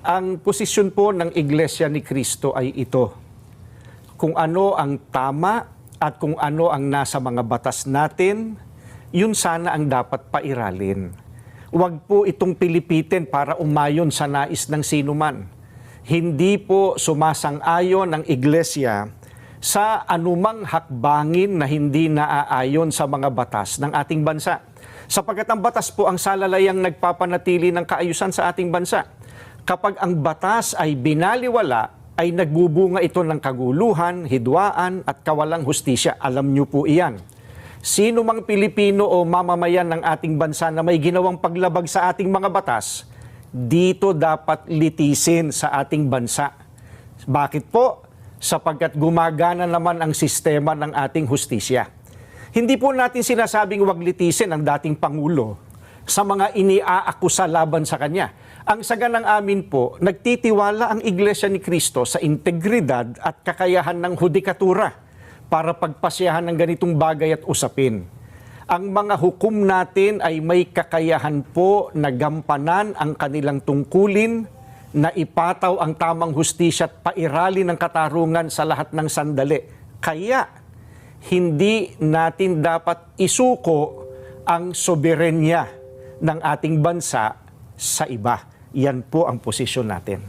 Ang posisyon po ng Iglesia ni Cristo ay ito. Kung ano ang tama at kung ano ang nasa mga batas natin, yun sana ang dapat pairalin. Huwag po itong pilipitin para umayon sa nais ng sinuman. Hindi po sumasang-ayon ang Iglesia sa anumang hakbangin na hindi naaayon sa mga batas ng ating bansa. Sapagkat ang batas po ang salalayang nagpapanatili ng kaayusan sa ating bansa. Kapag ang batas ay binaliwala, ay nagbubunga ito ng kaguluhan, hidwaan at kawalang hustisya. Alam niyo po iyan. Sino mang Pilipino o mamamayan ng ating bansa na may ginawang paglabag sa ating mga batas, dito dapat litisin sa ating bansa. Bakit po? Sapagkat gumagana naman ang sistema ng ating hustisya. Hindi po natin sinasabing wag litisin ang dating Pangulo sa mga iniaakusa laban sa kanya. Ang saganang amin po, nagtitiwala ang Iglesia ni Cristo sa integridad at kakayahan ng hudikatura para pagpasyahan ng ganitong bagay at usapin. Ang mga hukom natin ay may kakayahan po na gampanan ang kanilang tungkulin, na ipataw ang tamang hustisya at pairali ng katarungan sa lahat ng sandali. Kaya, hindi natin dapat isuko ang soberenya ng ating bansa sa iba. Yan po ang posisyon natin.